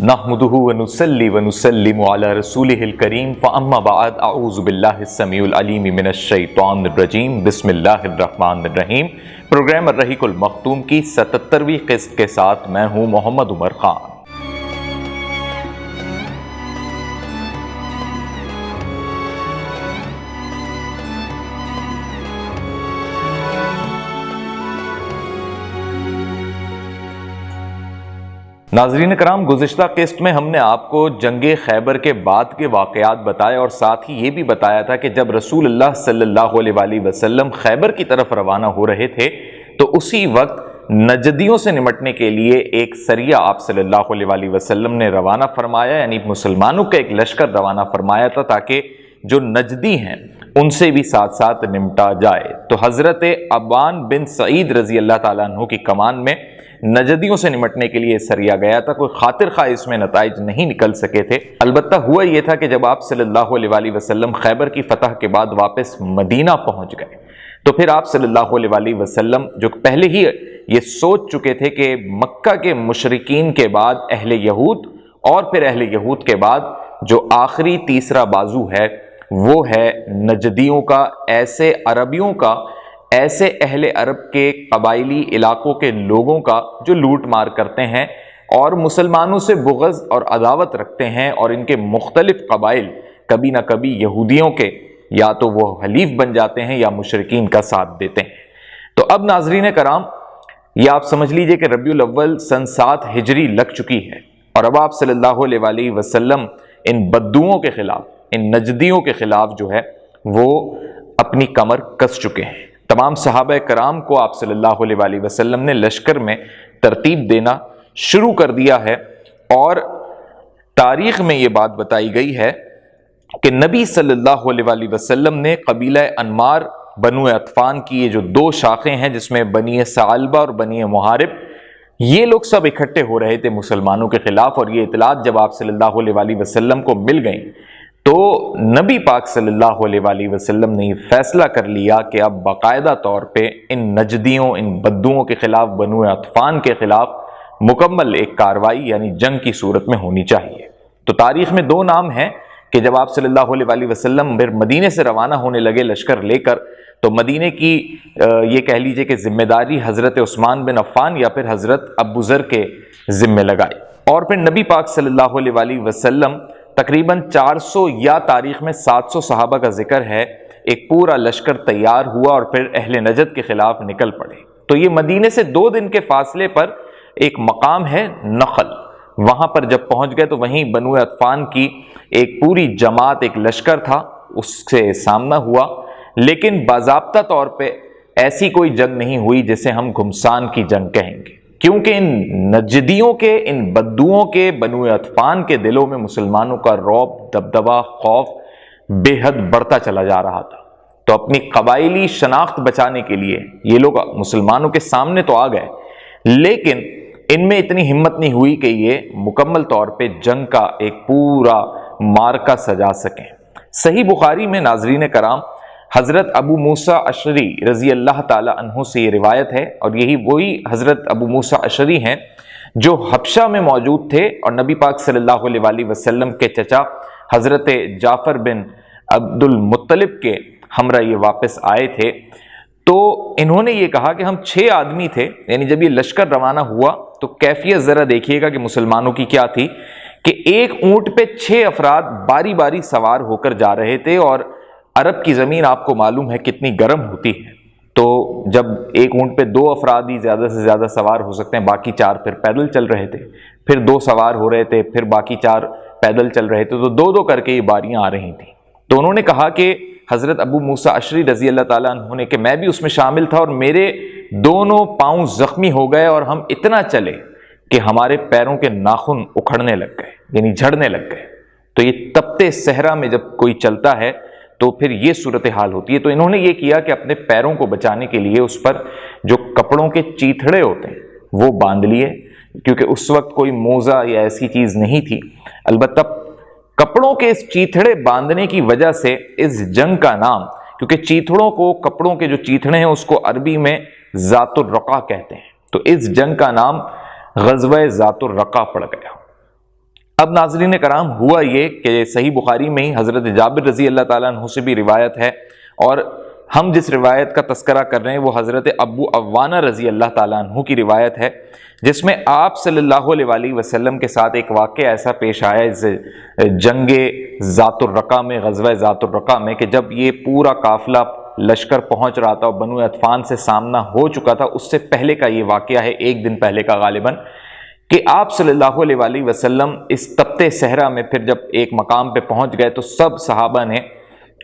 نحمده ونصلي ونسلم على رسوله الكريم فأما بعد اعوذ باللہ السمیع العلیم من الشیطان الرجیم بسم اللہ الرحمن الرحیم۔ پروگرام الرحیق المختوم کی 77ویں قسط کے ساتھ میں ہوں محمد عمر خان۔ ناظرین کرام، گزشتہ قسط میں ہم نے آپ کو جنگ خیبر کے بعد کے واقعات بتائے اور ساتھ ہی یہ بھی بتایا تھا کہ جب رسول اللہ صلی اللہ علیہ وآلہ وسلم خیبر کی طرف روانہ ہو رہے تھے تو اسی وقت نجدیوں سے نمٹنے کے لیے ایک سریہ آپ صلی اللہ علیہ وآلہ وسلم نے روانہ فرمایا، یعنی مسلمانوں کا ایک لشکر روانہ فرمایا تھا تاکہ جو نجدی ہیں ان سے بھی ساتھ ساتھ نمٹا جائے۔ تو حضرت ابان بن سعید رضی اللہ تعالیٰ عنہ کی کمان میں نجدیوں سے نمٹنے کے لیے سریہ گیا تھا۔ کوئی خاطر خواہ اس میں نتائج نہیں نکل سکے تھے، البتہ ہوا یہ تھا کہ جب آپ صلی اللہ علیہ وآلہ وسلم خیبر کی فتح کے بعد واپس مدینہ پہنچ گئے تو پھر آپ صلی اللہ علیہ وآلہ وسلم جو پہلے ہی یہ سوچ چکے تھے کہ مکہ کے مشرکین کے بعد اہل یہود اور پھر اہل یہود کے بعد جو آخری تیسرا بازو ہے وہ ہے نجدیوں کا، ایسے عربیوں کا، ایسے اہل عرب کے قبائلی علاقوں کے لوگوں کا جو لوٹ مار کرتے ہیں اور مسلمانوں سے بغض اور عداوت رکھتے ہیں، اور ان کے مختلف قبائل کبھی نہ کبھی یہودیوں کے یا تو وہ حلیف بن جاتے ہیں یا مشرکین کا ساتھ دیتے ہیں۔ تو اب ناظرین کرام، یہ آپ سمجھ لیجئے کہ ربیع الاول سن 7 ہجری لگ چکی ہے اور اب آپ صلی اللہ علیہ وآلہ وسلم ان بدوؤں کے خلاف، ان نجدیوں کے خلاف جو ہے وہ اپنی کمر کس چکے ہیں۔ تمام صحابہ کرام کو آپ صلی اللہ علیہ وآلہ وسلم نے لشکر میں ترتیب دینا شروع کر دیا ہے، اور تاریخ میں یہ بات بتائی گئی ہے کہ نبی صلی اللہ علیہ وآلہ وسلم نے قبیلہ انمار بنو اطفان کی یہ جو 2 شاخیں ہیں جس میں بنی ثعلبہ اور بنی محارب، یہ لوگ سب اکٹھے ہو رہے تھے مسلمانوں کے خلاف، اور یہ اطلاعات جب آپ صلی اللہ علیہ وآلہ وسلم کو مل گئیں تو نبی پاک صلی اللہ علیہ وآلہ وسلم نے یہ فیصلہ کر لیا کہ اب باقاعدہ طور پہ ان نجدیوں، ان بدوؤں کے خلاف، بنو اطفان کے خلاف مکمل ایک کاروائی یعنی جنگ کی صورت میں ہونی چاہیے۔ تو تاریخ میں 2 نام ہیں کہ جب آپ صلی اللہ علیہ وآلہ وسلم پھر مدینے سے روانہ ہونے لگے لشکر لے کر تو مدینے کی یہ کہہ لیجئے کہ ذمہ داری حضرت عثمان بن عفان یا پھر حضرت ابو ذر کے ذمہ لگائی، اور پھر نبی پاک صلی اللہ علیہ وآلہ وسلم تقریباً 400 یا تاریخ میں 700 صحابہ کا ذکر ہے، ایک پورا لشکر تیار ہوا اور پھر اہل نجد کے خلاف نکل پڑے۔ تو یہ مدینے سے 2 دن کے فاصلے پر ایک مقام ہے نخل، وہاں پر جب پہنچ گئے تو وہیں بنو اطفان کی ایک پوری جماعت، ایک لشکر تھا، اس سے سامنا ہوا، لیکن باضابطہ طور پہ ایسی کوئی جنگ نہیں ہوئی جسے ہم گھمسان کی جنگ کہیں گے، کیونکہ ان نجدیوں کے، ان بدوؤں کے، بنو اطفان کے دلوں میں مسلمانوں کا رعب، دبدبہ، خوف بے حد بڑھتا چلا جا رہا تھا۔ تو اپنی قبائلی شناخت بچانے کے لیے یہ لوگ مسلمانوں کے سامنے تو آ گئے، لیکن ان میں اتنی ہمت نہیں ہوئی کہ یہ مکمل طور پہ جنگ کا ایک پورا مارکا سجا سکیں۔ صحیح بخاری میں ناظرین کرام حضرت ابو موسیٰ اشعری رضی اللہ تعالی عنہ سے یہ روایت ہے، اور یہی وہی حضرت ابو موسیٰ اشعری ہیں جو حبشہ میں موجود تھے اور نبی پاک صلی اللہ علیہ وآلہ وسلم کے چچا حضرت جعفر بن عبد المطلب کے ہمراہ یہ واپس آئے تھے۔ تو انہوں نے یہ کہا کہ ہم 6 آدمی تھے، یعنی جب یہ لشکر روانہ ہوا تو کیفیت ذرا دیکھیے گا کہ مسلمانوں کی کیا تھی کہ ایک اونٹ پہ 6 افراد باری باری سوار ہو کر جا رہے تھے، اور عرب کی زمین آپ کو معلوم ہے کتنی گرم ہوتی ہے، تو جب ایک اونٹ پہ 2 افراد ہی زیادہ سے زیادہ سوار ہو سکتے ہیں، باقی 4 پھر پیدل چل رہے تھے، پھر 2 سوار ہو رہے تھے، پھر باقی 4 پیدل چل رہے تھے، تو 2 کر کے یہ باریاں آ رہی تھیں۔ تو انہوں نے کہا کہ حضرت ابو موسیٰ اشعری رضی اللہ تعالیٰ عنہ نے کہ میں بھی اس میں شامل تھا، اور میرے دونوں پاؤں زخمی ہو گئے اور ہم اتنا چلے کہ ہمارے پیروں کے ناخن اکھڑنے لگ گئے، یعنی جھڑنے لگ گئے۔ تو یہ تپتے صحرا میں جب کوئی چلتا ہے تو پھر یہ صورتحال ہوتی ہے۔ تو انہوں نے یہ کیا کہ اپنے پیروں کو بچانے کے لیے اس پر جو کپڑوں کے چیتھڑے ہوتے ہیں وہ باندھ لیے، کیونکہ اس وقت کوئی موزہ یا ایسی چیز نہیں تھی، البتہ کپڑوں کے اس چیتھڑے باندھنے کی وجہ سے اس جنگ کا نام، کیونکہ چیتھڑوں کو، کپڑوں کے جو چیتھڑے ہیں اس کو عربی میں ذات الرقا کہتے ہیں، تو اس جنگ کا نام غزوہ ذات الرقا پڑ گیا۔ اب ناظرین کرام ہوا یہ کہ صحیح بخاری میں ہی حضرت جابر رضی اللہ تعالیٰ عنہ سے بھی روایت ہے، اور ہم جس روایت کا تذکرہ کر رہے ہیں وہ حضرت ابو عوانہ رضی اللہ تعالیٰ عنہ کی روایت ہے، جس میں آپ صلی اللہ علیہ وآلہ وسلم کے ساتھ ایک واقعہ ایسا پیش آیا اس جنگ ذات الرقا میں، غزوہ ذات الرقا میں، کہ جب یہ پورا قافلہ لشکر پہنچ رہا تھا اور بنو اطفان سے سامنا ہو چکا تھا، اس سے پہلے کا یہ واقعہ ہے، ایک دن پہلے کا غالباً، کہ آپ صلی اللہ علیہ وآلہ وسلم اس تپتے صحرا میں پھر جب ایک مقام پہ پہنچ گئے تو سب صحابہ نے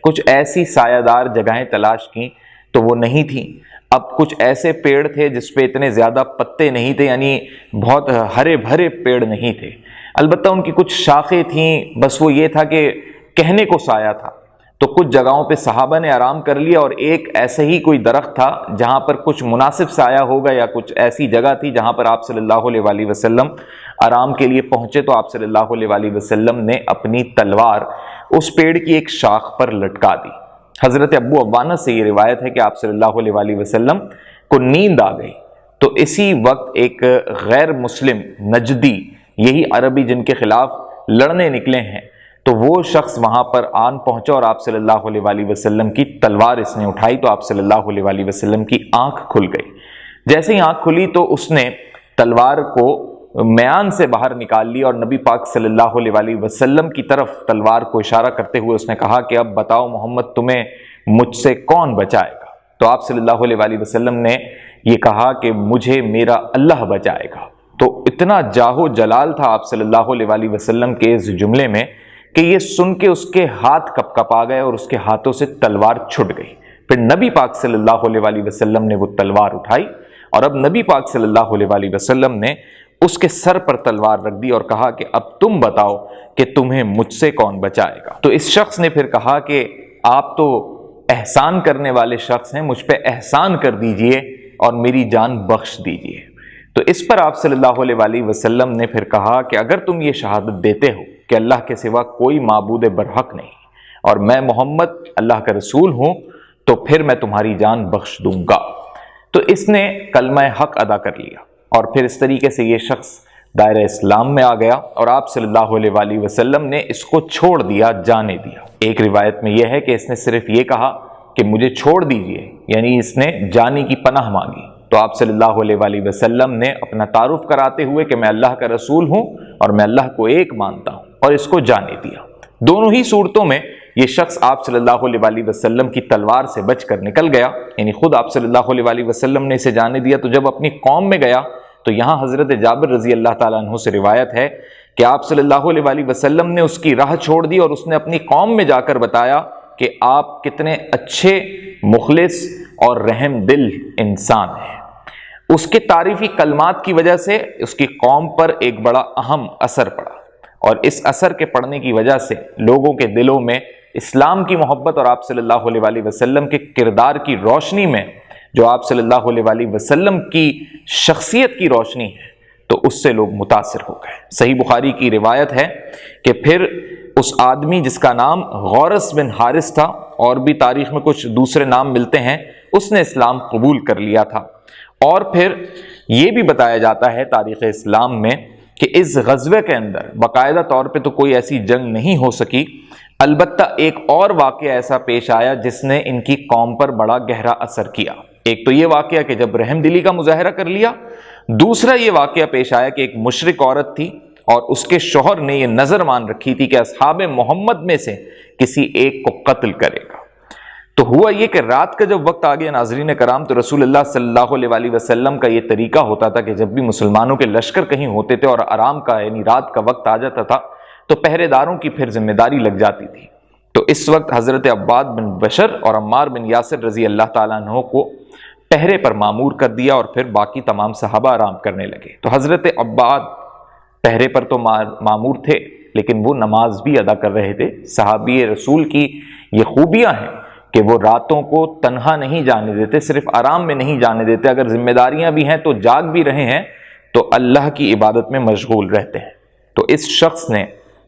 کچھ ایسی سایہ دار جگہیں تلاش کی تو وہ نہیں تھیں۔ اب کچھ ایسے پیڑ تھے جس پہ اتنے زیادہ پتے نہیں تھے، یعنی بہت ہرے بھرے پیڑ نہیں تھے، البتہ ان کی کچھ شاخیں تھیں، بس وہ یہ تھا کہ کہنے کو سایہ تھا۔ تو کچھ جگہوں پہ صحابہ نے آرام کر لیا، اور ایک ایسے ہی کوئی درخت تھا جہاں پر کچھ مناسب سایہ ہوگا، یا کچھ ایسی جگہ تھی جہاں پر آپ صلی اللہ علیہ وآلہ وسلم آرام کے لیے پہنچے، تو آپ صلی اللہ علیہ وآلہ وسلم نے اپنی تلوار اس پیڑ کی ایک شاخ پر لٹکا دی۔ حضرت ابو عوانہ سے یہ روایت ہے کہ آپ صلی اللہ علیہ وآلہ وسلم کو نیند آ گئی، تو اسی وقت ایک غیر مسلم نجدی، یہی عربی جن کے خلاف لڑنے نکلے ہیں، تو وہ شخص وہاں پر آن پہنچا اور آپ صلی اللہ علیہ وآلہ وسلم کی تلوار اس نے اٹھائی، تو آپ صلی اللہ علیہ وآلہ وسلم کی آنکھ کھل گئی۔ جیسے ہی آنکھ کھلی تو اس نے تلوار کو میان سے باہر نکال لی، اور نبی پاک صلی اللہ علیہ وآلہ وسلم کی طرف تلوار کو اشارہ کرتے ہوئے اس نے کہا کہ اب بتاؤ محمد، تمہیں مجھ سے کون بچائے گا؟ تو آپ صلی اللہ علیہ وآلہ وسلم نے یہ کہا کہ مجھے میرا اللہ بچائے گا۔ تو اتنا جاہو جلال تھا آپ صلی اللہ علیہ وآلہ وسلم کے اس جملے میں کہ یہ سن کے اس کے ہاتھ کپ کپ آ گئے اور اس کے ہاتھوں سے تلوار چھٹ گئی۔ پھر نبی پاک صلی اللہ علیہ وآلہ وسلم نے وہ تلوار اٹھائی، اور اب نبی پاک صلی اللہ علیہ وآلہ وسلم نے اس کے سر پر تلوار رکھ دی اور کہا کہ اب تم بتاؤ کہ تمہیں مجھ سے کون بچائے گا؟ تو اس شخص نے پھر کہا کہ آپ تو احسان کرنے والے شخص ہیں، مجھ پہ احسان کر دیجئے اور میری جان بخش دیجئے۔ تو اس پر آپ صلی اللہ علیہ وآلہ وسلم نے پھر کہا کہ اگر تم یہ شہادت دیتے ہو کہ اللہ کے سوا کوئی معبود برحق نہیں اور میں محمد اللہ کا رسول ہوں، تو پھر میں تمہاری جان بخش دوں گا۔ تو اس نے کلمہ حق ادا کر لیا، اور پھر اس طریقے سے یہ شخص دائرہ اسلام میں آ گیا، اور آپ صلی اللہ علیہ وآلہ وسلم نے اس کو چھوڑ دیا، جانے دیا۔ ایک روایت میں یہ ہے کہ اس نے صرف یہ کہا کہ مجھے چھوڑ دیجئے، یعنی اس نے جانے کی پناہ مانگی۔ تو آپ صلی اللہ علیہ وآلہ وسلم نے اپنا تعارف کراتے ہوئے کہ میں اللہ کا رسول ہوں اور میں اللہ کو ایک مانتا ہوں، اور اس کو جانے دیا۔ دونوں ہی صورتوں میں یہ شخص آپ صلی اللہ علیہ وآلہ وسلم کی تلوار سے بچ کر نکل گیا، یعنی خود آپ صلی اللہ علیہ وآلہ وسلم نے اسے جانے دیا۔ تو جب اپنی قوم میں گیا تو یہاں حضرت جابر رضی اللہ تعالیٰ عنہ سے روایت ہے کہ آپ صلی اللہ علیہ وآلہ وسلم نے اس کی راہ چھوڑ دی، اور اس نے اپنی قوم میں جا کر بتایا کہ آپ کتنے اچھے، مخلص اور رحم دل انسان ہیں۔ اس کے تعریفی کلمات کی وجہ سے اس کی قوم پر ایک بڑا اہم اثر پڑا، اور اس اثر کے پڑنے کی وجہ سے لوگوں کے دلوں میں اسلام کی محبت اور آپ صلی اللہ علیہ وآلہ وسلم کے کردار کی روشنی میں، جو آپ صلی اللہ علیہ وآلہ وسلم کی شخصیت کی روشنی ہے، تو اس سے لوگ متاثر ہو گئے۔ صحیح بخاری کی روایت ہے کہ پھر اس آدمی جس کا نام غورث بن حارث تھا، اور بھی تاریخ میں کچھ دوسرے نام ملتے ہیں، اس نے اسلام قبول کر لیا تھا۔ اور پھر یہ بھی بتایا جاتا ہے تاریخ اسلام میں کہ اس غزوے کے اندر باقاعدہ طور پہ تو کوئی ایسی جنگ نہیں ہو سکی، البتہ ایک اور واقعہ ایسا پیش آیا جس نے ان کی قوم پر بڑا گہرا اثر کیا۔ ایک تو یہ واقعہ کہ جب رحم دلی کا مظاہرہ کر لیا، دوسرا یہ واقعہ پیش آیا کہ ایک مشرک عورت تھی اور اس کے شوہر نے یہ نظر مان رکھی تھی کہ اصحاب محمد میں سے کسی ایک کو قتل کرے گا۔ تو ہوا یہ کہ رات کا جب وقت آ گیا ناظرین کرام، تو رسول اللہ صلی اللہ علیہ وآلہ وسلم کا یہ طریقہ ہوتا تھا کہ جب بھی مسلمانوں کے لشکر کہیں ہوتے تھے اور آرام کا یعنی رات کا وقت آ جاتا تھا، تو پہرے داروں کی پھر ذمہ داری لگ جاتی تھی۔ تو اس وقت حضرت عباد بن بشر اور عمار بن یاسر رضی اللہ تعالیٰ عنہ کو پہرے پر معمور کر دیا، اور پھر باقی تمام صحابہ آرام کرنے لگے۔ تو حضرت عباد پہرے پر تو معمور تھے، لیکن وہ نماز بھی ادا کر رہے تھے۔ صحابی رسول کی یہ خوبیاں ہیں کہ وہ راتوں کو تنہا نہیں جانے دیتے، صرف آرام میں نہیں جانے دیتے، اگر ذمہ داریاں بھی ہیں تو جاگ بھی رہے ہیں تو اللہ کی عبادت میں مشغول رہتے ہیں۔ تو اس شخص نے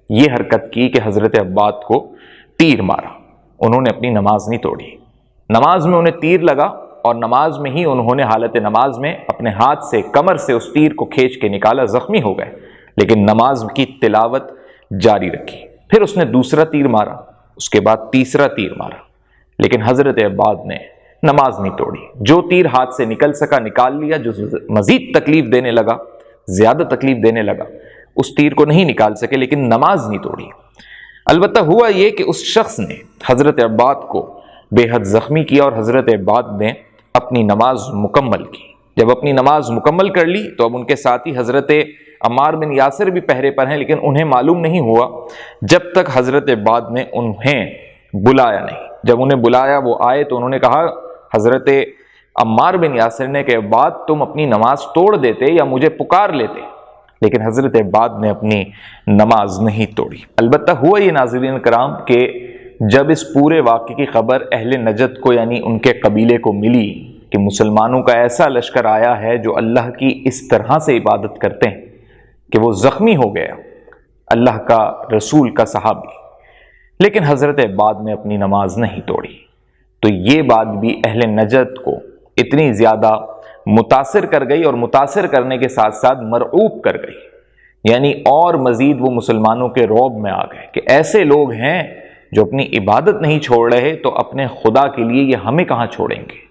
یہ حرکت کی کہ حضرت عباد کو تیر مارا، انہوں نے اپنی نماز نہیں توڑی، نماز میں انہیں تیر لگا، اور نماز میں ہی انہوں نے حالت نماز میں اپنے ہاتھ سے کمر سے اس تیر کو کھینچ کے نکالا، زخمی ہو گئے، لیکن نماز کی تلاوت جاری رکھی۔ پھر اس نے دوسرا تیر مارا، اس کے بعد تیسرا تیر مارا، لیکن حضرت عباد نے نماز نہیں توڑی۔ جو تیر ہاتھ سے نکل سکا نکال لیا، جو مزید تکلیف دینے لگا، زیادہ تکلیف دینے لگا، اس تیر کو نہیں نکال سکے، لیکن نماز نہیں توڑی۔ البتہ ہوا یہ کہ اس شخص نے حضرت عباد کو بے حد زخمی کیا اور حضرت عباد نے اپنی نماز مکمل کی۔ جب اپنی نماز مکمل کر لی تو اب ان کے ساتھی حضرت عمار بن یاسر بھی پہرے پر ہیں، لیکن انہیں معلوم نہیں ہوا جب تک حضرت عباد نے انہیں بلایا نہیں۔ جب انہیں بلایا وہ آئے تو انہوں نے کہا حضرت عمار بن یاسر نے کہ عباد تم اپنی نماز توڑ دیتے یا مجھے پکار لیتے، لیکن حضرت عباد نے اپنی نماز نہیں توڑی۔ البتہ ہوا یہ ناظرین کرام کہ جب اس پورے واقعے کی خبر اہل نجد کو یعنی ان کے قبیلے کو ملی کہ مسلمانوں کا ایسا لشکر آیا ہے جو اللہ کی اس طرح سے عبادت کرتے ہیں کہ وہ زخمی ہو گیا اللہ کا رسول کا صحابی، لیکن حضرت عباد نے اپنی نماز نہیں توڑی، تو یہ بات بھی اہل نجد کو اتنی زیادہ متاثر کر گئی اور متاثر کرنے کے ساتھ ساتھ مرعوب کر گئی، یعنی اور مزید وہ مسلمانوں کے رعب میں آ گئے کہ ایسے لوگ ہیں جو اپنی عبادت نہیں چھوڑ رہے تو اپنے خدا کے لیے یہ ہمیں کہاں چھوڑیں گے۔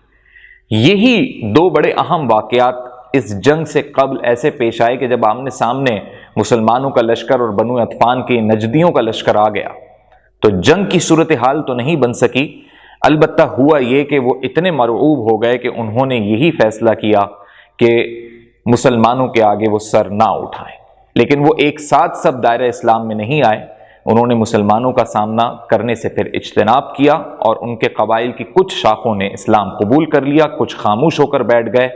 یہی دو بڑے اہم واقعات اس جنگ سے قبل ایسے پیش آئے کہ جب آمنے سامنے مسلمانوں کا لشکر اور بنو عطفان کے نجدیوں کا لشکر آ گیا تو جنگ کی صورتحال تو نہیں بن سکی، البتہ ہوا یہ کہ وہ اتنے مرعوب ہو گئے کہ انہوں نے یہی فیصلہ کیا کہ مسلمانوں کے آگے وہ سر نہ اٹھائیں، لیکن وہ ایک ساتھ سب دائرہ اسلام میں نہیں آئے، انہوں نے مسلمانوں کا سامنا کرنے سے پھر اجتناب کیا اور ان کے قبائل کی کچھ شاخوں نے اسلام قبول کر لیا، کچھ خاموش ہو کر بیٹھ گئے۔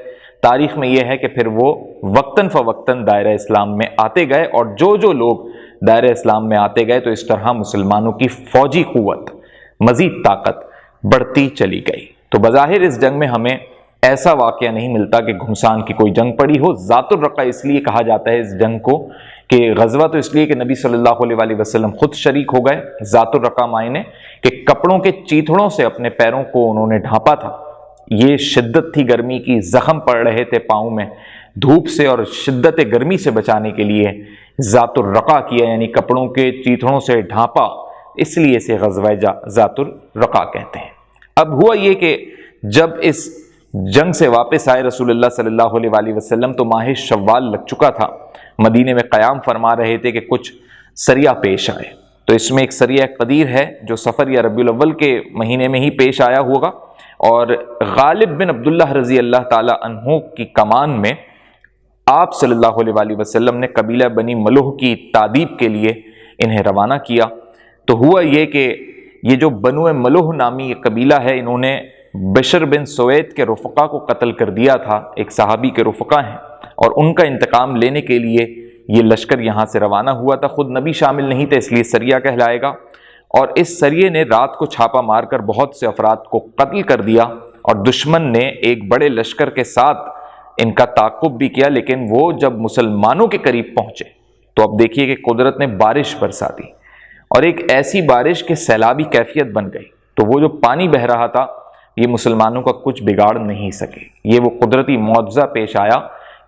تاریخ میں یہ ہے کہ پھر وہ وقتاً فوقتاً دائرہ اسلام میں آتے گئے، اور جو لوگ دائرہ اسلام میں آتے گئے تو اس طرح مسلمانوں کی فوجی قوت مزید طاقت بڑھتی چلی گئی۔ تو بظاہر اس جنگ میں ہمیں ایسا واقعہ نہیں ملتا کہ گھمسان کی کوئی جنگ پڑی ہو۔ ذات الرقہ اس لیے کہا جاتا ہے اس جنگ کو کہ غزوہ تو اس لیے کہ نبی صلی اللہ علیہ وسلم خود شریک ہو گئے۔ ذات الرقہ معنی کہ کپڑوں کے چیتھڑوں سے اپنے پیروں کو انہوں نے ڈھانپا تھا، یہ شدت تھی گرمی کی، زخم پڑ رہے تھے پاؤں میں، دھوپ سے اور شدت گرمی سے بچانے کے لیے ذات الرقہ کیا، یعنی کپڑوں کے چیتھڑوں سے ڈھانپا، اس لیے اسے غزوہ ذات الرقہ کہتے ہیں۔ اب ہوا یہ کہ جب اس جنگ سے واپس آئے رسول اللہ صلی اللہ علیہ وسلم تو ماہ شوال لگ چکا تھا، مدینے میں قیام فرما رہے تھے کہ کچھ سریہ پیش آئے۔ تو اس میں ایک سریہ قدیر ہے جو سفر یا ربیع الاول کے مہینے میں ہی پیش آیا ہوگا، اور غالب بن عبداللہ رضی اللہ تعالی عنہ کی کمان میں آپ صلی اللہ علیہ وسلم نے قبیلہ بنی ملوح کی تادیب کے لیے انہیں روانہ کیا۔ تو ہوا یہ کہ یہ جو بنو ملوح نامی قبیلہ ہے، انہوں نے بشر بن سوید کے رفقا کو قتل کر دیا تھا، ایک صحابی کے رفقا ہیں، اور ان کا انتقام لینے کے لیے یہ لشکر یہاں سے روانہ ہوا تھا۔ خود نبی شامل نہیں تھے، اس لیے سریہ کہلائے گا، اور اس سریے نے رات کو چھاپا مار کر بہت سے افراد کو قتل کر دیا، اور دشمن نے ایک بڑے لشکر کے ساتھ ان کا تعاقب بھی کیا، لیکن وہ جب مسلمانوں کے قریب پہنچے تو اب دیکھیے کہ قدرت نے بارش برسا دی، اور ایک ایسی بارش کہ سیلابی کیفیت بن گئی، تو وہ جو پانی بہہ رہا تھا یہ مسلمانوں کا کچھ بگاڑ نہیں سکے۔ یہ وہ قدرتی معجزہ پیش آیا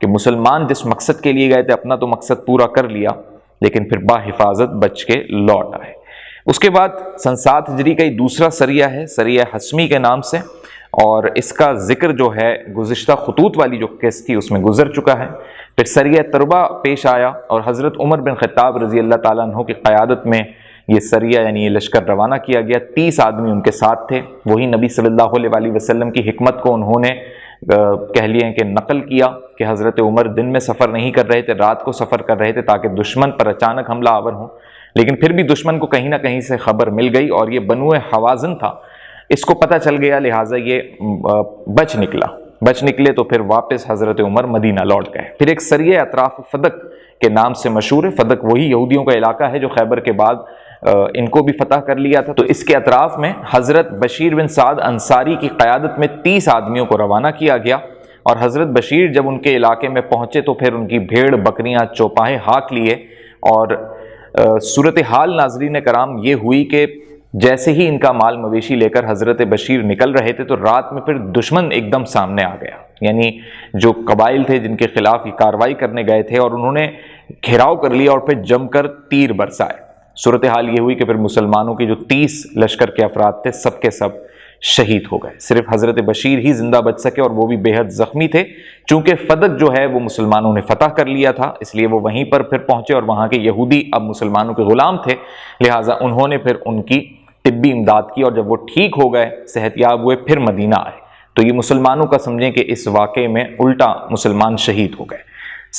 کہ مسلمان جس مقصد کے لیے گئے تھے اپنا تو مقصد پورا کر لیا، لیکن پھر بحفاظت بچ کے لوٹ آئے۔ اس کے بعد سن 7 ہجری کا دوسرا سریہ ہے، سریہ حسمی کے نام سے، اور اس کا ذکر جو ہے گزشتہ خطوط والی جو قسط تھی اس میں گزر چکا ہے۔ پھر سریہ تربہ پیش آیا، اور حضرت عمر بن خطاب رضی اللہ تعالیٰ عنہ کی قیادت میں یہ سریہ یعنی یہ لشکر روانہ کیا گیا۔ 30 آدمی ان کے ساتھ تھے، وہی نبی صلی اللہ علیہ وسلم کی حکمت کو انہوں نے کہہ لیے کہ نقل کیا کہ حضرت عمر دن میں سفر نہیں کر رہے تھے، رات کو سفر کر رہے تھے تاکہ دشمن پر اچانک حملہ آور ہوں، لیکن پھر بھی دشمن کو کہیں نہ کہیں سے خبر مل گئی، اور یہ بنو حوازن تھا، اس کو پتہ چل گیا، لہٰذا یہ بچ نکلے تو پھر واپس حضرت عمر مدینہ لوٹ گئے۔ پھر ایک سریہ اطراف فدق کے نام سے مشہور ہے، فدق وہی یہودیوں کا علاقہ ہے جو خیبر کے بعد ان کو بھی فتح کر لیا تھا، تو اس کے اطراف میں حضرت بشیر بن سعد انصاری کی قیادت میں 30 آدمیوں کو روانہ کیا گیا، اور حضرت بشیر جب ان کے علاقے میں پہنچے تو پھر ان کی بھیڑ بکریاں چوپاہے ہاک لیے، اور صورتحال ناظرین کرام یہ ہوئی کہ جیسے ہی ان کا مال مویشی لے کر حضرت بشیر نکل رہے تھے تو رات میں پھر دشمن ایک دم سامنے آ گیا، یعنی جو قبائل تھے جن کے خلاف یہ کارروائی کرنے گئے تھے، اور انہوں نے گھیراؤ کر لیا اور پھر جم کر تیر برسائے۔ صورتحال یہ ہوئی کہ پھر مسلمانوں کے جو 30 لشکر کے افراد تھے سب کے سب شہید ہو گئے، صرف حضرت بشیر ہی زندہ بچ سکے، اور وہ بھی بے حد زخمی تھے۔ چونکہ فدق جو ہے وہ مسلمانوں نے فتح کر لیا تھا، اس لیے وہ وہیں پر پھر پہنچے، اور وہاں کے یہودی اب مسلمانوں کے غلام تھے، لہٰذا انہوں نے پھر ان کی طبی امداد کی، اور جب وہ ٹھیک ہو گئے، صحت یاب ہوئے، پھر مدینہ آئے۔ تو یہ مسلمانوں کا سمجھیں کہ اس واقعے میں الٹا مسلمان شہید ہو گئے۔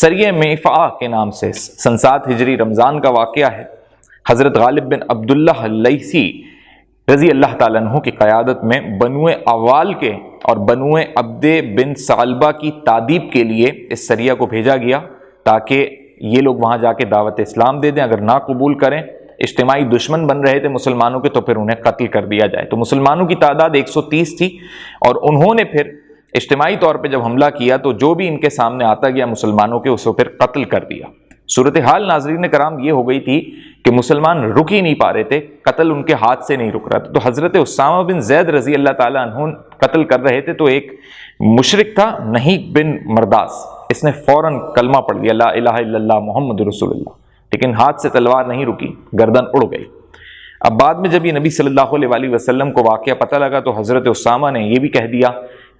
سریہ میفعہ کے نام سے سن 7 ہجری رمضان کا واقعہ ہے۔ حضرت غالب بن عبداللہ اللیثی رضی اللہ تعالیٰ عنہ کی قیادت میں بنو اوال کے اور بنو عبد بن ثعلبہ کی تادیب کے لیے اس سریہ کو بھیجا گیا، تاکہ یہ لوگ وہاں جا کے دعوت اسلام دے دیں، اگر نہ قبول کریں، اجتماعی دشمن بن رہے تھے مسلمانوں کے، تو پھر انہیں قتل کر دیا جائے۔ تو مسلمانوں کی تعداد 130 تھی، اور انہوں نے پھر اجتماعی طور پہ جب حملہ کیا تو جو بھی ان کے سامنے آتا گیا مسلمانوں کے، اس کو پھر قتل کر دیا۔ صورتحال ناظرین کرام یہ ہو گئی تھی کہ مسلمان رک ہی نہیں پا رہے تھے، قتل ان کے ہاتھ سے نہیں رک رہا تھا۔ تو حضرت اسامہ بن زید رضی اللہ تعالیٰ عنہ قتل کر رہے تھے، تو ایک مشرک تھا نہیق بن مرداس، اس نے فوراً کلمہ پڑھ لیا، لا الہ الا اللہ محمد رسول اللہ، لیکن ہاتھ سے تلوار نہیں رکی، گردن اڑ گئی۔ اب بعد میں جب یہ نبی صلی اللہ علیہ وآلہ وسلم کو واقعہ پتہ لگا تو حضرت اسامہ نے یہ بھی کہہ دیا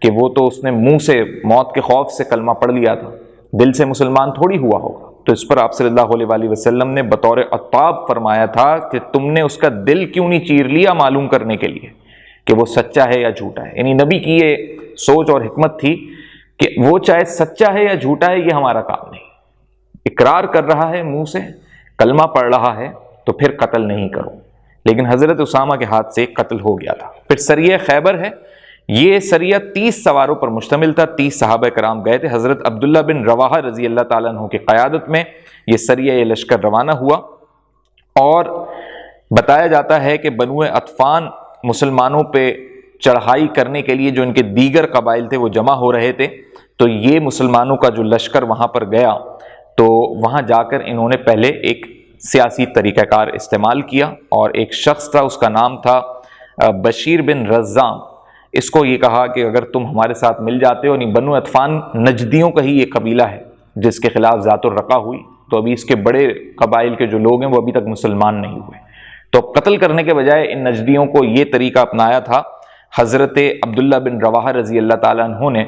کہ وہ تو اس نے منہ سے موت کے خوف سے کلمہ پڑھ لیا تھا، دل سے مسلمان تھوڑی ہوا ہوگا۔ تو اس پر آپ صلی اللہ علیہ وآلہ وسلم نے بطور عتاب فرمایا تھا کہ تم نے اس کا دل کیوں نہیں چیر لیا معلوم کرنے کے لیے کہ وہ سچا ہے یا جھوٹا ہے۔ یعنی نبی کی یہ سوچ اور حکمت تھی کہ وہ چاہے سچا ہے یا جھوٹا ہے، یہ ہمارا کام نہیں، اقرار کر رہا ہے منہ سے، کلمہ پڑھ رہا ہے، تو پھر قتل نہیں کرو۔ لیکن حضرت اسامہ کے ہاتھ سے قتل ہو گیا تھا۔ پھر سریہ خیبر ہے، یہ سریہ 30 سواروں پر مشتمل تھا، 30 صحابہ کرام گئے تھے۔ حضرت عبداللہ بن رواحہ رضی اللہ تعالیٰ عنہ کی قیادت میں یہ سریہ، یہ لشکر روانہ ہوا، اور بتایا جاتا ہے کہ بنو اطفان مسلمانوں پہ چڑھائی کرنے کے لیے جو ان کے دیگر قبائل تھے وہ جمع ہو رہے تھے، تو یہ مسلمانوں کا جو لشکر وہاں پر گیا تو وہاں جا کر انہوں نے پہلے ایک سیاسی طریقہ کار استعمال کیا، اور ایک شخص تھا، اس کا نام تھا بشیر بن رزام۔ اس کو یہ کہا کہ اگر تم ہمارے ساتھ مل جاتے ہو، یعنی بنو اطفان نجدیوں کا ہی یہ قبیلہ ہے جس کے خلاف ذات الرقا ہوئی، تو ابھی اس کے بڑے قبائل کے جو لوگ ہیں وہ ابھی تک مسلمان نہیں ہوئے، تو قتل کرنے کے بجائے ان نجدیوں کو یہ طریقہ اپنایا تھا حضرت عبداللہ بن رواحہ رضی اللہ تعالیٰ عنہ نے،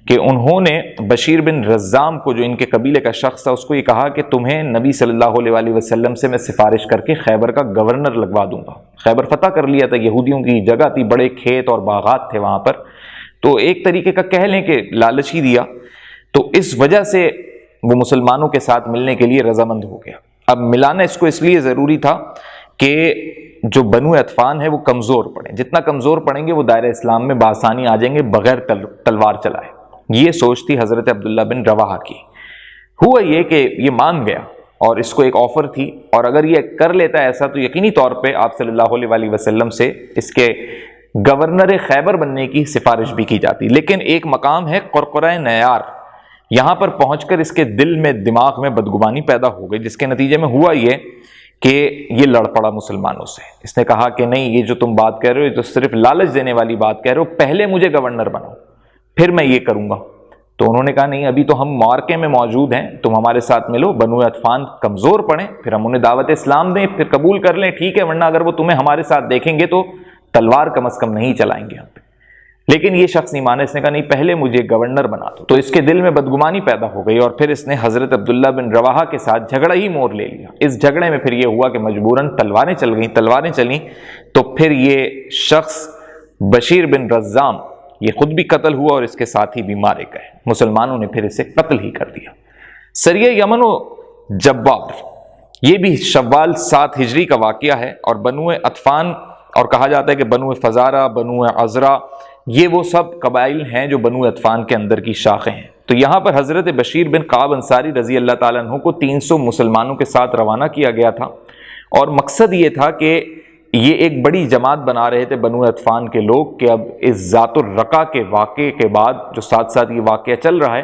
کہ انہوں نے بشیر بن رزام کو، جو ان کے قبیلے کا شخص تھا، اس کو یہ کہا کہ تمہیں نبی صلی اللہ علیہ وآلہ وسلم سے میں سفارش کر کے خیبر کا گورنر لگوا دوں گا۔ خیبر فتح کر لیا تھا، یہودیوں کی جگہ تھی، بڑے کھیت اور باغات تھے وہاں پر، تو ایک طریقے کا کہہ لیں کہ لالچ ہی دیا، تو اس وجہ سے وہ مسلمانوں کے ساتھ ملنے کے لیے رضامند ہو گیا۔ اب ملانا اس کو اس لیے ضروری تھا کہ جو بنو اطفان ہے وہ کمزور پڑیں، جتنا کمزور پڑیں گے وہ دائرہ اسلام میں بآسانی آ جائیں گے بغیر تلوار چلائے۔ یہ سوچ تھی حضرت عبداللہ بن رواحہ کی۔ ہوا یہ کہ یہ مان گیا، اور اس کو ایک آفر تھی، اور اگر یہ کر لیتا ایسا تو یقینی طور پہ آپ صلی اللہ علیہ وآلہ وسلم سے اس کے گورنر خیبر بننے کی سفارش بھی کی جاتی۔ لیکن ایک مقام ہے قرقرہ نیار، یہاں پر پہنچ کر اس کے دل میں، دماغ میں بدگمانی پیدا ہو گئی، جس کے نتیجے میں ہوا یہ کہ یہ لڑ پڑا مسلمانوں سے۔ اس نے کہا کہ نہیں، یہ جو تم بات کہہ رہے ہو یہ تو صرف لالچ دینے والی بات کہہ رہے ہو، پہلے مجھے گورنر بناؤ پھر میں یہ کروں گا۔ تو انہوں نے کہا نہیں، ابھی تو ہم معرکے میں موجود ہیں، تم ہمارے ساتھ ملو، بنو اطفان کمزور پڑیں، پھر ہم انہیں دعوت اسلام دیں، پھر قبول کر لیں، ٹھیک ہے، ورنہ اگر وہ تمہیں ہمارے ساتھ دیکھیں گے تو تلوار کم از کم نہیں چلائیں گے ہم پہ۔ لیکن یہ شخص نہیں مانا، اس نے کہا نہیں، پہلے مجھے گورنر بنا دو۔ تو اس کے دل میں بدگمانی پیدا ہو گئی، اور پھر اس نے حضرت عبداللہ بن رواحہ کے ساتھ جھگڑا ہی موڑ لے لیا۔ اس جھگڑے میں پھر یہ ہوا کہ مجبوراً تلواریں چلیں، تو پھر یہ شخص بشیر بن رزام یہ خود بھی قتل ہوا، اور اس کے ساتھی بھی مارے گئے۔ مسلمانوں نے پھر اسے قتل ہی کر دیا۔ سریہ یمن و جبار، یہ بھی شوال 7 ہجری کا واقعہ ہے، اور بنو اطفان، اور کہا جاتا ہے کہ بنو فزارہ، بنو عذرا، یہ وہ سب قبائل ہیں جو بنو اطفان کے اندر کی شاخیں ہیں۔ تو یہاں پر حضرت بشیر بن کعب انصاری رضی اللہ تعالیٰ عنہ کو 300 مسلمانوں کے ساتھ روانہ کیا گیا تھا، اور مقصد یہ تھا کہ یہ ایک بڑی جماعت بنا رہے تھے بنو اطفان کے لوگ، کہ اب اس ذات الرقا کے واقعے کے بعد جو ساتھ ساتھ یہ واقعہ چل رہا ہے،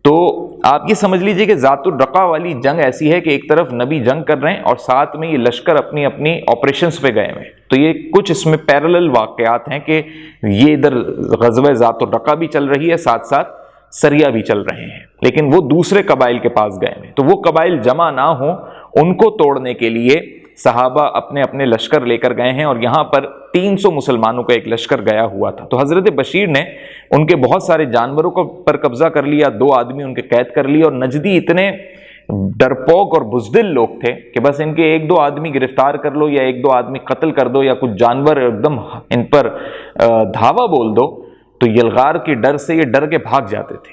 تو آپ یہ سمجھ لیجئے کہ ذات الرقا والی جنگ ایسی ہے کہ ایک طرف نبی جنگ کر رہے ہیں اور ساتھ میں یہ لشکر اپنی اپنی آپریشنز پہ گئے ہوئے، تو یہ کچھ اس میں پیرالل واقعات ہیں کہ یہ ادھر غزوہ ذات الرقا بھی چل رہی ہے، ساتھ ساتھ سریا بھی چل رہے ہیں، لیکن وہ دوسرے قبائل کے پاس گئے ہیں، تو وہ قبائل جمع نہ ہوں ان کو توڑنے کے لیے صحابہ اپنے اپنے لشکر لے کر گئے ہیں، اور یہاں پر 300 مسلمانوں کا ایک لشکر گیا ہوا تھا۔ تو حضرت بشیر نے ان کے بہت سارے جانوروں پر قبضہ کر لیا، 2 آدمی ان کے قید کر لیے، اور نجدی اتنے ڈرپوک اور بزدل لوگ تھے کہ بس ان کے 1-2 آدمی گرفتار کر لو یا 1-2 آدمی قتل کر دو یا کچھ جانور ایک دم ان پر دھاوا بول دو تو یلغار کے ڈر سے یہ ڈر کے بھاگ جاتے تھے،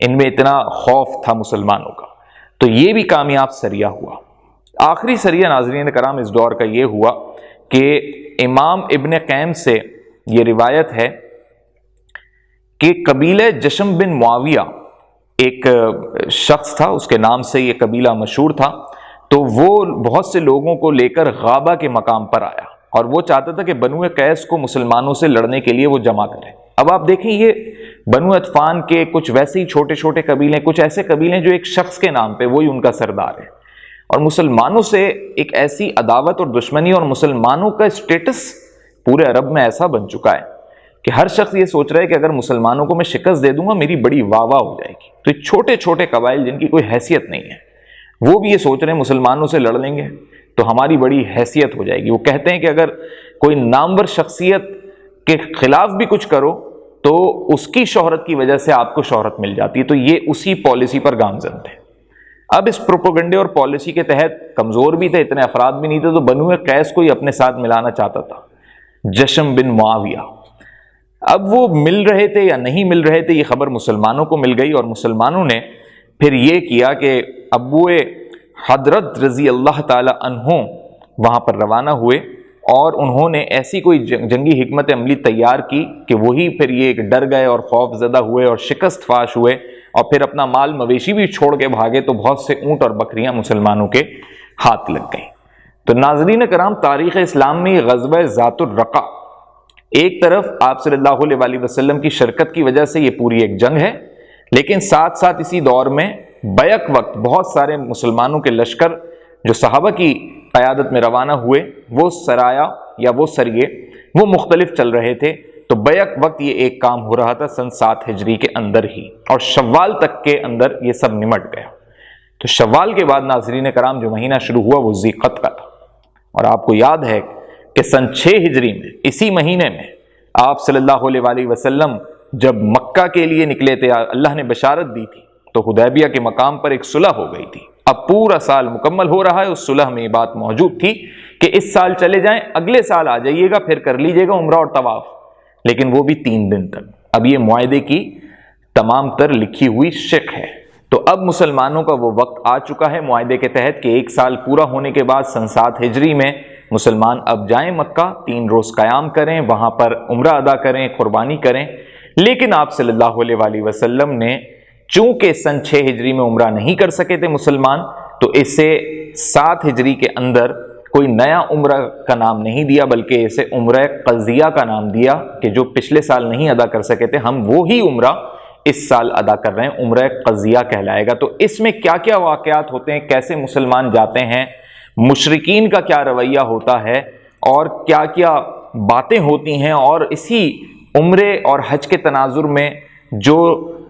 ان میں اتنا خوف تھا مسلمانوں کا۔ تو یہ بھی کامیاب سریہ ہوا۔ آخری سریہ ناظرین کرام اس دور کا یہ ہوا کہ امام ابن قیم سے یہ روایت ہے کہ قبیلہ جشم بن معاویہ ایک شخص تھا، اس کے نام سے یہ قبیلہ مشہور تھا، تو وہ بہت سے لوگوں کو لے کر غابہ کے مقام پر آیا اور وہ چاہتا تھا کہ بنو قیس کو مسلمانوں سے لڑنے کے لیے وہ جمع کرے۔ اب آپ دیکھیں یہ بنو عطفان کے کچھ ویسے ہی چھوٹے چھوٹے قبیلے، کچھ ایسے قبیلے جو ایک شخص کے نام پہ وہی ان کا سردار ہے، اور مسلمانوں سے ایک ایسی عداوت اور دشمنی، اور مسلمانوں کا اسٹیٹس پورے عرب میں ایسا بن چکا ہے کہ ہر شخص یہ سوچ رہا ہے کہ اگر مسلمانوں کو میں شکست دے دوں گا میری بڑی واہ واہ ہو جائے گی۔ تو چھوٹے چھوٹے قبائل جن کی کوئی حیثیت نہیں ہے وہ بھی یہ سوچ رہے ہیں مسلمانوں سے لڑ لیں گے تو ہماری بڑی حیثیت ہو جائے گی۔ وہ کہتے ہیں کہ اگر کوئی نامور شخصیت کے خلاف بھی کچھ کرو تو اس کی شہرت کی وجہ سے آپ کو شہرت مل جاتی ہے۔ تو یہ اسی پالیسی پر گامزن تھے۔ اب اس پروپیگنڈے اور پالیسی کے تحت کمزور بھی تھے، اتنے افراد بھی نہیں تھے، تو بنو قیس کو ہی اپنے ساتھ ملانا چاہتا تھا جشم بن معاویہ۔ اب وہ مل رہے تھے یا نہیں مل رہے تھے یہ خبر مسلمانوں کو مل گئی، اور مسلمانوں نے پھر یہ کیا کہ ابو حضرت رضی اللہ تعالی عنہ وہاں پر روانہ ہوئے، اور انہوں نے ایسی کوئی جنگی حکمت عملی تیار کی کہ وہی پھر یہ ڈر گئے اور خوف زدہ ہوئے اور شکست فاش ہوئے، اور پھر اپنا مال مویشی بھی چھوڑ کے بھاگے، تو بہت سے اونٹ اور بکریاں مسلمانوں کے ہاتھ لگ گئیں۔ تو ناظرین کرام، تاریخ اسلام میں غزوہ ذات الرقہ ایک طرف آپ صلی اللہ علیہ وسلم کی شرکت کی وجہ سے یہ پوری ایک جنگ ہے، لیکن ساتھ ساتھ اسی دور میں بیک وقت بہت سارے مسلمانوں کے لشکر جو صحابہ کی قیادت میں روانہ ہوئے، وہ سرایا یا وہ سریے وہ مختلف چل رہے تھے۔ تو بیک وقت یہ ایک کام ہو رہا تھا سن 7 ہجری کے اندر ہی، اور شوال تک کے اندر یہ سب نمٹ گیا۔ تو شوال کے بعد ناظرین کرام جو مہینہ شروع ہوا وہ ذی قعدہ کا تھا، اور آپ کو یاد ہے کہ سن 6 ہجری میں اسی مہینے میں آپ صلی اللہ علیہ وسلم جب مکہ کے لیے نکلے تھے، اللہ نے بشارت دی تھی، تو حدیبیہ کے مقام پر ایک صلح ہو گئی تھی۔ اب پورا سال مکمل ہو رہا ہے، اس صلح میں یہ بات موجود تھی کہ اس سال چلے جائیں، اگلے سال آ جائیے گا، پھر کر لیجئے گا عمرہ اور طواف، لیکن وہ بھی 3 دن تک۔ اب یہ معاہدے کی تمام تر لکھی ہوئی شق ہے۔ تو اب مسلمانوں کا وہ وقت آ چکا ہے معاہدے کے تحت کہ 1 سال پورا ہونے کے بعد سن 7 ہجری میں مسلمان اب جائیں مکہ، 3 روز قیام کریں، وہاں پر عمرہ ادا کریں، قربانی کریں۔ لیکن آپ صلی اللہ علیہ وسلم نے چونکہ سن 6 ہجری میں عمرہ نہیں کر سکے تھے مسلمان، تو اسے 7 ہجری کے اندر کوئی نیا عمرہ کا نام نہیں دیا، بلکہ اسے عمرہ قضیہ کا نام دیا کہ جو پچھلے سال نہیں ادا کر سکے تھے ہم وہی عمرہ اس سال ادا کر رہے ہیں، عمرہ قضیہ کہلائے گا۔ تو اس میں کیا کیا واقعات ہوتے ہیں، کیسے مسلمان جاتے ہیں، مشرکین کا کیا رویہ ہوتا ہے، اور کیا کیا باتیں ہوتی ہیں، اور اسی عمرے اور حج کے تناظر میں جو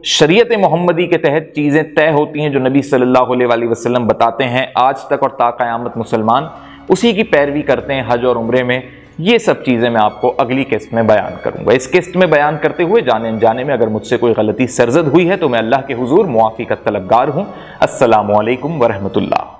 شریعت محمدی کے تحت چیزیں طے ہوتی ہیں جو نبی صلی اللہ علیہ وسلم بتاتے ہیں، آج تک اور تا قیامت مسلمان اسی کی پیروی کرتے ہیں حج اور عمرے میں۔ یہ سب چیزیں میں آپ کو اگلی قسط میں بیان کروں گا۔ اس قسط میں بیان کرتے ہوئے جانے انجانے میں اگر مجھ سے کوئی غلطی سرزد ہوئی ہے تو میں اللہ کے حضور معافی کا طلبگار ہوں۔ السلام علیکم ورحمۃ اللہ۔